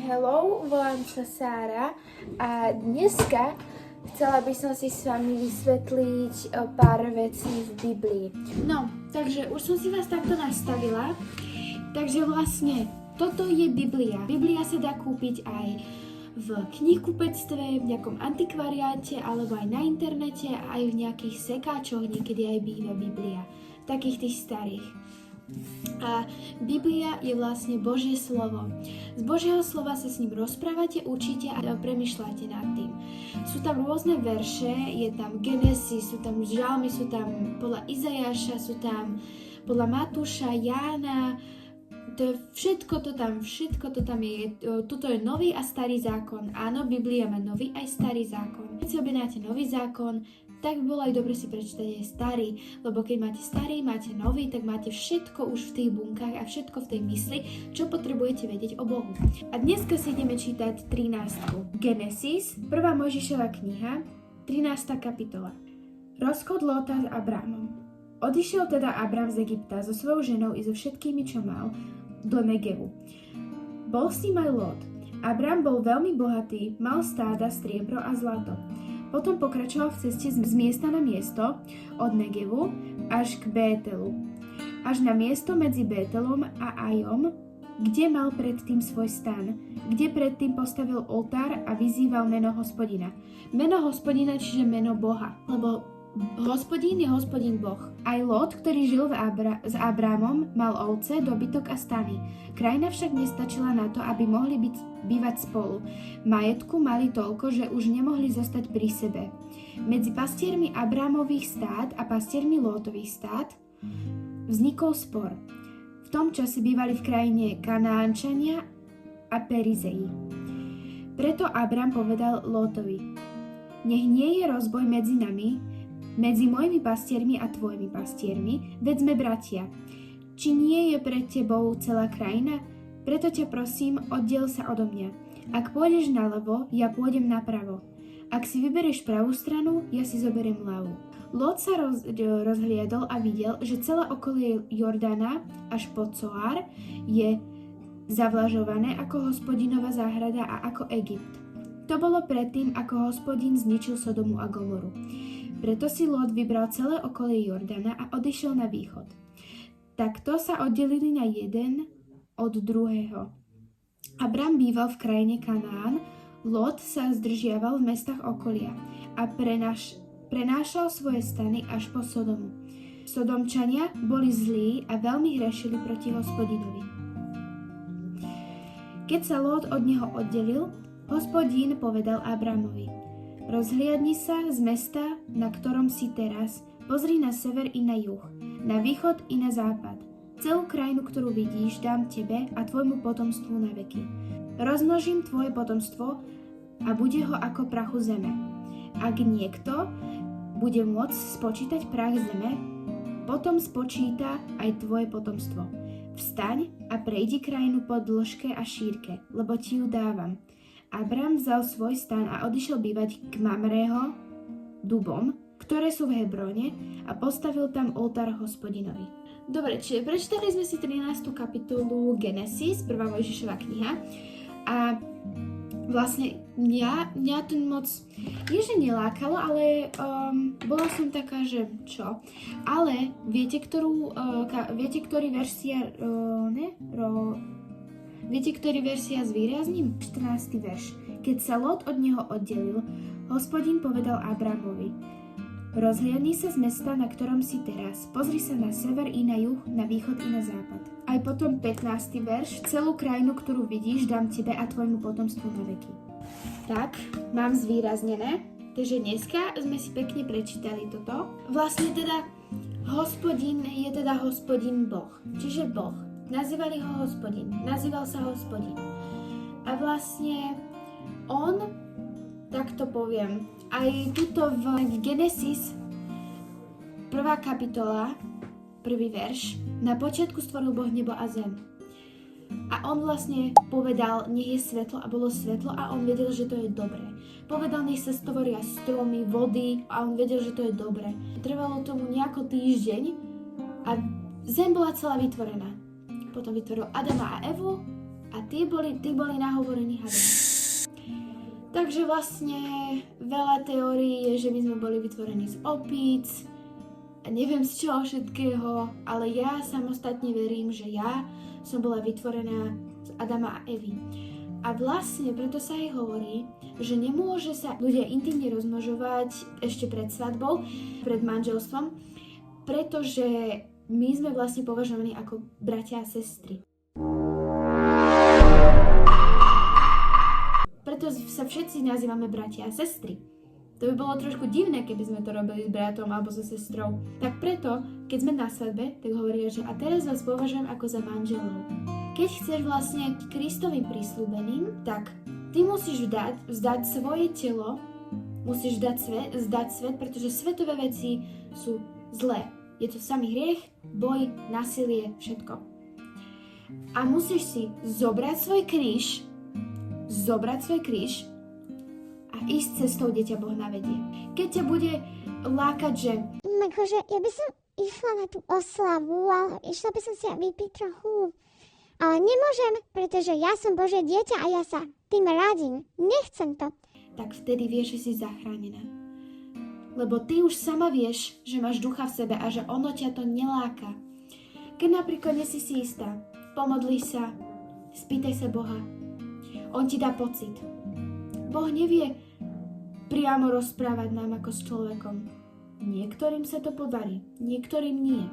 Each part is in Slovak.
Hello, volám sa Sára a dneska chcela by som si s vami vysvetliť pár vecí v Biblii. No, takže už som si vás takto nastavila, takže vlastne toto je Biblia. Biblia sa dá kúpiť aj v knihkupectve, v nejakom antikvariáte alebo aj na internete, aj v nejakých sekáčoch niekedy aj býva Biblia, takých tých starých. A Biblia je vlastne Božie slovo. Z Božieho slova sa s ním rozprávate, učíte a premýšľate nad tým. Sú tam rôzne verše, je tam Genesis, sú tam žalmy, sú tam podľa Izajaša, sú tam podľa Matúša, Jána, všetko to tam je. Tuto je nový a starý zákon. Áno, Biblia má nový aj starý zákon. Keď si objednáte nový zákon, tak by bolo aj dobre si prečítať aj starý, lebo keď máte starý, máte nový, tak máte všetko už v tých bunkách a všetko v tej mysli, čo potrebujete vedieť o Bohu. A dneska si ideme čítať 13. Genesis, 1. Mojžišova kniha, 13. kapitola. Rozchod Lóta s Abrámom. Odišiel teda Abrám z Egypta so svojou ženou i so všetkými, čo mal, do Negevu. Bol s ním aj Lót. Abrám bol veľmi bohatý, mal stáda, striebro a zlato. Potom pokračoval v ceste z miesta na miesto, od Negevu až k Bételu. Až na miesto medzi Bételom a Ajom, kde mal predtým svoj stan, kde predtým postavil oltár a vyzýval meno Hospodina. Meno Hospodina, čiže meno Boha, lebo Hospodín je Hospodín Boh. Aj Lót, ktorý žil s Abrámom, mal ovce, dobytok a stany. Krajina však nestačila na to, aby mohli bývať spolu. Majetku mali toľko, že už nemohli zostať pri sebe. Medzi pastiermi Abrámových stád a pastiermi Lótových stád vznikol spor. V tom čase bývali v krajine Kanánčania a Perizei. Preto Abrám povedal Lótovi: Nech nie je rozboj medzi nami, medzi mojimi pastiermi a tvojimi pastiermi, veď sme bratia. Či nie je pred tebou celá krajina? Preto ťa prosím, oddiel sa odo mňa. Ak pôjdeš naľavo, ja pôjdem napravo. Ak si vyberieš pravú stranu, ja si zoberiem ľavú. Lót sa rozhliadol a videl, že celé okolie Jordána až po Coár je zavlažované ako Hospodinova záhrada a ako Egypt. To bolo predtým, ako Hospodin zničil Sodomu a Gomoru. Preto si Lót vybral celé okolie Jordána a odišiel na východ. Takto sa oddelili na jeden od druhého. Abram býval v krajine Kanán, Lót sa zdržiaval v mestách okolia a prenášal svoje stany až po Sodomu. Sodomčania boli zlí a veľmi hrešili proti Hospodinovi. Keď sa Lót od neho oddelil, Hospodín povedal Abramovi: Rozhliadni sa z mesta, na ktorom si teraz, pozri na sever i na juh, na východ i na západ. Celú krajinu, ktorú vidíš, dám tebe a tvojmu potomstvu na veky. Rozmnožím tvoje potomstvo a bude ho ako prachu zeme. Ak niekto bude môcť spočítať prach zeme, potom spočíta aj tvoje potomstvo. Vstaň a prejdi krajinu po dĺžke a šírke, lebo ti ju dávam. Abram vzal svoj stan a odišiel bývať k Mamrého dubom, ktoré sú v Hebróne, a postavil tam oltár Hospodinovi. Dobre, čiže prečítali sme si 13. kapitolu Genesis, 1. Mojžišova kniha, a vlastne mňa to moc je, že nelákalo, ale bola som taká, že čo. Ale viete, ktorý versia zvýrazním? 14. verš. Keď sa Lót od neho oddelil, Hospodin povedal Abramovi: Rozhliadni sa z mesta, na ktorom si teraz. Pozri sa na sever i na juh, na východ i na západ. Aj potom 15. verš. Celú krajinu, ktorú vidíš, dám tebe a tvojmu potomstvu na veky. Tak, mám zvýraznené. Takže dneska sme si pekne prečítali toto. Vlastne teda Hospodin je teda Hospodin Boh. Čiže Boh. Nazývali ho Hospodin. Nazýval sa Hospodin. A vlastne on, tak to poviem, aj tuto v Genesis 1. kapitola, 1. verš, na počiatku stvoril Boh nebo a zem. A on vlastne povedal, nech je svetlo, a bolo svetlo, a on vedel, že to je dobré. Povedal, nech sa stvoria stromy, vody, a on vedel, že to je dobré. Trvalo tomu nejako týždeň a zem bola celá vytvorená. Potom vytvoril Adama a Evu A tí boli nahovorení hadom. Takže vlastne veľa teórií je, že my sme boli vytvorení z opíc, a neviem z čoho všetkého, ale ja samostatne verím, že ja som bola vytvorená z Adama a Evy. A vlastne preto sa aj hovorí, že nemôže sa ľudia intimne rozmnožovať ešte pred svadbou, pred manželstvom, pretože my sme vlastne považovaní ako bratia a sestry. Preto sa všetci nazývame bratia a sestry. To by bolo trošku divné, keby sme to robili s bratom alebo so sestrou. Tak preto, keď sme na svadbe, tak hovoria, že a teraz vás považujem ako za manželov. Keď chceš vlastne Kristovým prísľubeným, tak ty musíš vzdať svoje telo, musíš vzdať svet, pretože svetové veci sú zlé. Je to samý hriech, boj, násilie, všetko. A musíš si zobrať svoj kríž a ísť cestou, kde ťa Boh navedie. Keď ťa bude lákať, že... Akože ja by som išla na tú oslavu, ale išla by som si vypiť trochu. Ale nemôžem, pretože ja som Božie dieťa a ja sa tým radím. Nechcem to. Tak vtedy vieš, že si zachránená. Lebo ty už sama vieš, že máš ducha v sebe a že ono ťa to neláka. Keď napríklad nie si istá, pomodlíš sa, spýtaj sa Boha. On ti dá pocit. Boh nevie priamo rozprávať nám ako s človekom. Niektorým sa to podarí, niektorým nie.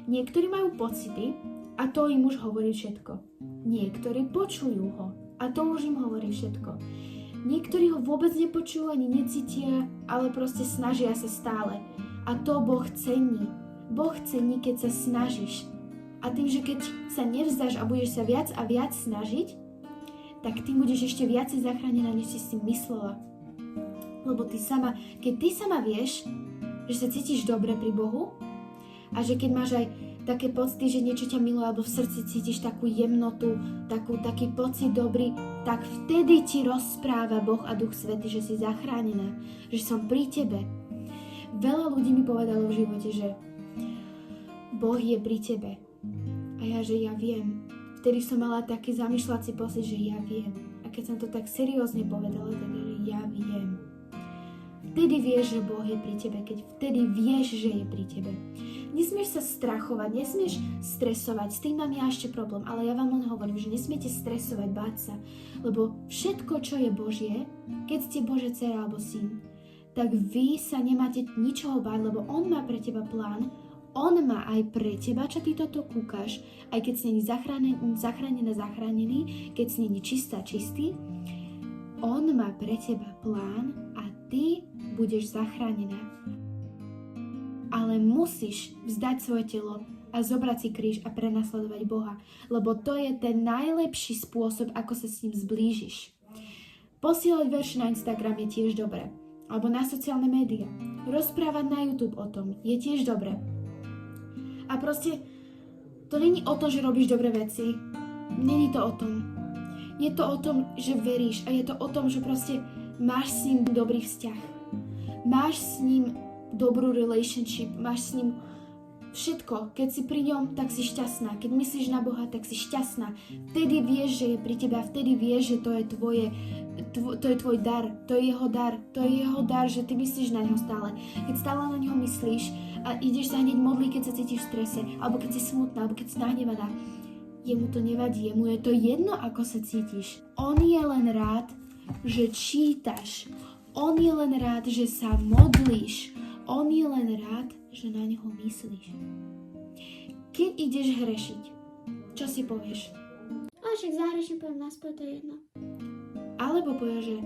Niektorí majú pocity a to im už hovorí všetko. Niektorí počujú ho a to už im hovorí všetko. Niektorí ho vôbec nepočujú ani necítia, ale proste snažia sa stále. A to Boh cení. Boh cení, keď sa snažíš. A tým, že keď sa nevzdáš a budeš sa viac a viac snažiť, tak ty budeš ešte viacej zachránená, než si myslela. Lebo keď ty sama vieš, že sa cítiš dobre pri Bohu a že keď máš aj také pocity, že niečo ťa miluje alebo v srdci cítiš takú jemnotu, taký pocit dobrý, tak vtedy ti rozpráva Boh a Duch Svätý, že si zachránená, že som pri tebe. Veľa ľudí mi povedalo v živote, že Boh je pri tebe. A ja, že ja viem. Vtedy som mala taký zamýšľací pocit, že ja viem. A keď som to tak seriózne povedala, tak že ja viem. Vtedy vieš, že Boh je pri tebe, keď vtedy vieš, že je pri tebe. Nesmieš sa strachovať, nesmieš stresovať, s tým mám ja ešte problém, ale ja vám len hovorím, že nesmiete stresovať, báť sa, lebo všetko, čo je Božie, keď ste Božia dcera alebo syn, tak vy sa nemáte ničoho báť, lebo On má pre teba plán. On má aj pre teba, čo ty toto kúkaš, aj keď si není zachránený, keď si není čistý, on má pre teba plán a ty budeš zachránená. Ale musíš vzdať svoje telo a zobrať si kríž a prenasledovať Boha, lebo to je ten najlepší spôsob, ako sa s ním zblížiš. Posielať verše na Instagram je tiež dobré, alebo na sociálne médiá. Rozprávať na YouTube o tom je tiež dobré. A proste, to není o tom, že robíš dobré veci. Není to o tom. Je to o tom, že veríš a je to o tom, že proste máš s ním dobrý vzťah. Máš s ním dobrú relationship, máš s ním všetko. Keď si pri ňom, tak si šťastná. Keď myslíš na Boha, tak si šťastná. Vtedy vieš, že je pri tebe a vtedy vieš, že to je tvoj dar. To je jeho dar. To je jeho dar, že ty myslíš na neho stále. Keď stále na neho myslíš, a ideš sa hneď modliť, keď sa cítiš v strese, alebo keď si smutná, alebo keď si nahnevaná. Jemu to nevadí, jemu je to jedno, ako sa cítiš. On je len rád, že čítaš. On je len rád, že sa modlíš. On je len rád, že na neho myslíš. Keď ideš hrešiť, čo si povieš? A však zahreším, poviem naspäť, to je jedno. Alebo povieš, že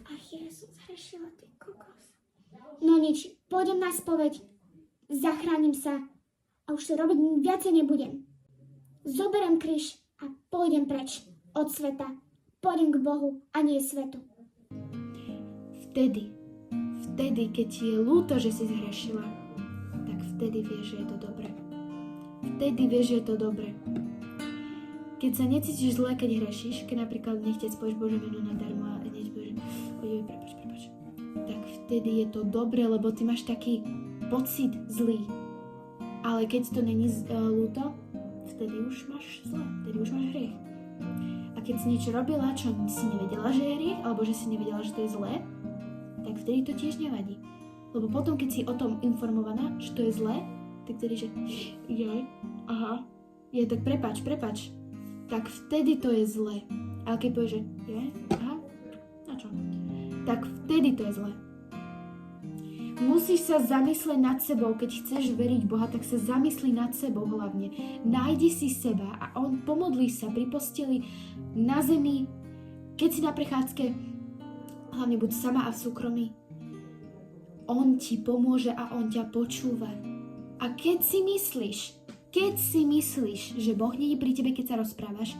Ach, ja som zhrešila, ty kokos. No nič, pôjdem na spoveď. Zachránim sa a už to robiť viacej nebudem. Zoberiem kríž a pôjdem preč od sveta. Pôjdem k Bohu a nie svetu. Vtedy, keď ti je ľúto, že si zhrešila, tak vtedy vieš, že je to dobré. Vtedy vieš, že je to dobré. Keď sa necítiš zle, keď hrešíš, keď napríklad nechťec povieš Bože meno nadarmo a hneď povieš, ojoj, prepáč, tak vtedy je to dobré, lebo ty máš taký pocit zlý. Ale keď to není ľúto, vtedy už máš zle, vtedy už máš hriech. keď si niečo robila, čo si nevedela, že je hriech, alebo že si nevedela, že to je zlé, tak vtedy to tiež nevadí. Lebo potom, keď si o tom informovaná, že to je zlé, tak vtedy, že tak prepač, tak vtedy to je zlé. Ale keď povieš, že na čo? Tak vtedy to je zlé. Musíš sa zamyslieť nad sebou, keď chceš veriť Boha, tak sa zamysli nad sebou hlavne. Nájdi si seba a on pomodlí sa pri posteli na zemi, keď si na prechádzke, hlavne buď sama a v súkromí. On ti pomôže a on ťa počúva. A keď si myslíš, že Boh není pri tebe, keď sa rozprávaš,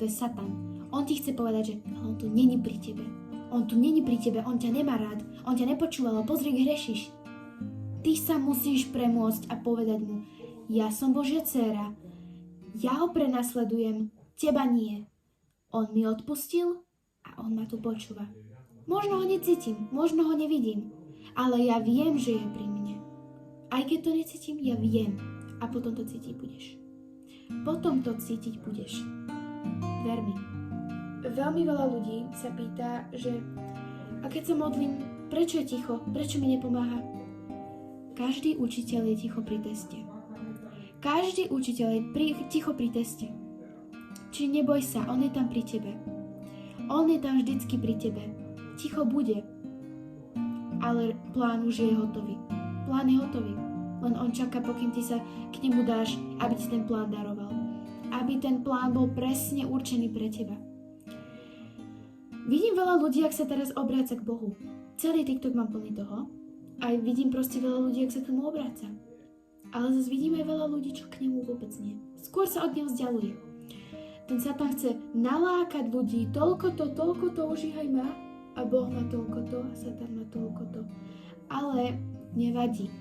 to je Satan. On ti chce povedať, že on tu není pri tebe. On tu není pri tebe, on ťa nemá rád, on ťa nepočúval, pozri, hrešiš. Ty sa musíš premôcť a povedať mu, ja som Božia dcéra, ja ho prenasledujem, teba nie. On mi odpustil a on ma tu počúva. Možno ho necítim, možno ho nevidím, ale ja viem, že je pri mne. Aj keď to necítim, ja viem. A potom to cítiť budeš. Ver mi. Veľmi veľa ľudí sa pýta, že a keď sa modlím, prečo je ticho? Prečo mi nepomáha? Každý učiteľ je ticho pri teste. Každý učiteľ je ticho pri teste. Čiže neboj sa, on je tam pri tebe. On je tam vždycky pri tebe. Ticho bude. Ale plán už je hotový. Plán je hotový. Len on čaká, pokým ty sa k nemu dáš, aby ti ten plán daroval. Aby ten plán bol presne určený pre teba. Vidím veľa ľudí, ak sa teraz obráca k Bohu. Celý TikTok mám plný toho. A vidím proste veľa ľudí, ak sa k nemu obráca. Ale zase vidím aj veľa ľudí, čo k nemu vôbec nie. Skôr sa od neho vzdialuje. Ten Satan chce nalákať ľudí. Toľko to užíhaj ma. A Boh má toľko to a Satan má toľko to. Ale nevadí.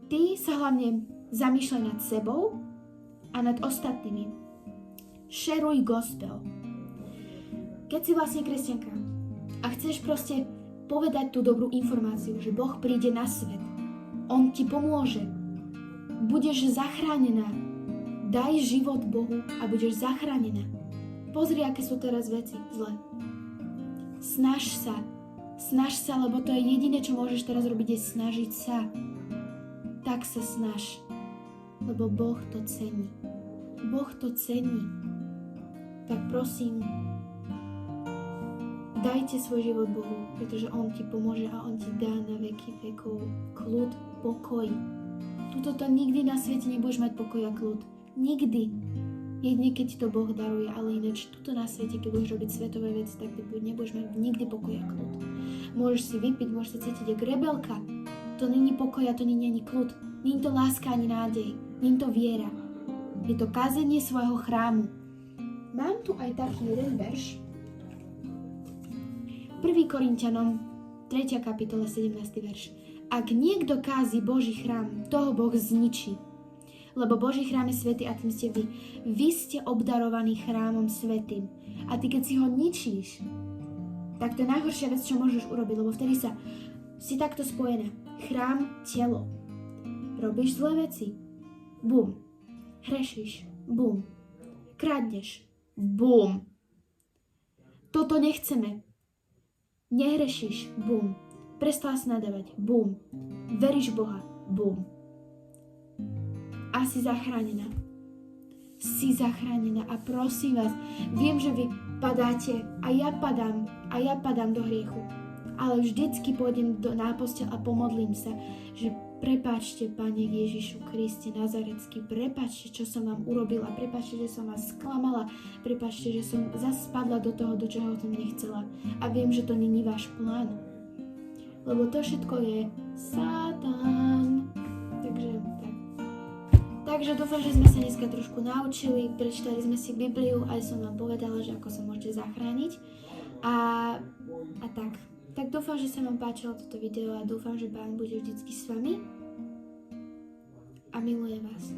Ty sa hlavne zamýšľaj nad sebou a nad ostatnými. Šeruj gospel. Keď si vlastne kresťanka a chceš proste povedať tú dobrú informáciu, že Boh príde na svet, on ti pomôže, budeš zachránená, daj život Bohu a budeš zachránená. Pozri, aké sú teraz veci zlé. Snaž sa, lebo to je jediné, čo môžeš teraz robiť, je snažiť sa. Tak sa snaž, lebo Boh to cení. Boh to cení. Tak prosím, dajte svoj život Bohu, pretože on ti pomôže a on ti dá na veky vekov kľud, pokoj. Tuto nikdy na svete nebudeš mať pokoj a kľud. Nikdy. Jedine keď to Boh daruje, ale ináč tuto na svete, keď budeš robiť svetové veci, tak ty nebudeš mať nikdy pokoj a kľud. Môžeš si vypiť, môžeš sa cítiť ako rebelka. To není pokoj a to není ani kľud. Není to láska ani nádej. Není to viera. Je to kázenie svojho chrámu. Mám tu aj taký jeden verš. 1. Korinťanom, 3. kapitola, 17. verš. Ak niekto kází Boží chrám, toho Boh zničí. Lebo Boží chrám je svätý a tým ste vy. Vy ste obdarovaní chrámom svätým. A ty keď si ho ničíš, tak to je najhoršia vec, čo môžeš urobiť, lebo vtedy si takto spojená. Chrám, telo. Robíš zlé veci. Bum. Hrešíš. Bum. Kradneš. Bum. Toto nechceme. Nehrešíš. Bum. Prestala sa nadávať. Bum. Veríš Boha. Bum. A si zachránená. Si zachránená a prosím vás, viem, že vy padáte a ja padám do hriechu. Ale vždycky pôjdem na posteľ a pomodlím sa, že prepáčte, Pane Ježišu Kriste Nazarecký, prepáčte, čo som vám urobila, prepáčte, že som vás sklamala, prepáčte, že som zase spadla do toho, do čoho som nechcela. A viem, že to není váš plán. Lebo to všetko je Satan. Takže dúfam, že sme sa dneska trošku naučili, prečítali sme si Bibliu, aj som vám povedala, že ako sa môžete zachrániť. A tak. Tak dúfam, že sa vám páčilo toto video a dúfam, že Pán bude vždycky s vami. A miluje vás.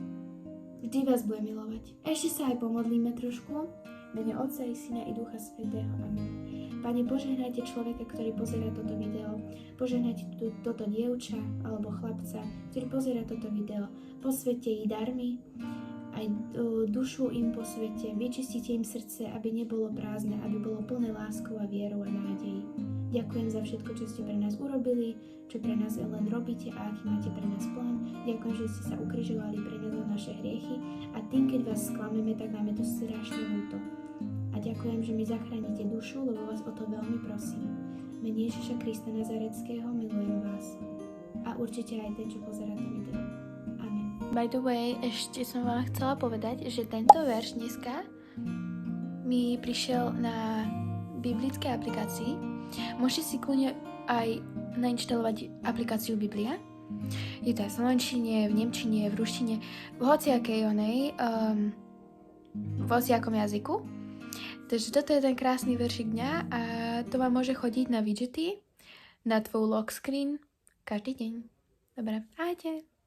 Vždy vás bude milovať. Ešte sa aj pomodlíme trošku. V mene Otca i Syna i Ducha Svätého. Amen. Pane, požehnajte človeka, ktorý pozerá toto video. Požehnajte toto dievča alebo chlapca, ktorý pozerá toto video. Posvete jej darmi aj dušu im posvete, vyčistite im srdce, aby nebolo prázdne, aby bolo plné láskou a vierou a nádejí. Ďakujem za všetko, čo ste pre nás urobili, čo pre nás len robíte a aký máte pre nás plán. Ďakujem, že ste sa ukrižovali pre nás za naše hriechy a tým, keď vás sklameme, tak nám je to strašne ľúto. A ďakujem, že mi zachránite dušu, lebo vás o to veľmi prosím. Mene Ježiša Krista Nazareckého milujem vás. A určite aj ten, čo pozerá to video. Amen. By the way, ešte som vám chcela povedať, že tento verš dneska mi prišiel na biblické aplikácii. Môžete si kľudne aj nainštalovať aplikáciu Biblia. Je to aj v slovenčine, v nemčine, v ruštine, v hociakej onej, v hociakom jazyku. Takže toto je ten krásny veršik dňa a to vám môže chodiť na widgety, na tvoj lock screen každý deň. Dobre, ahojte.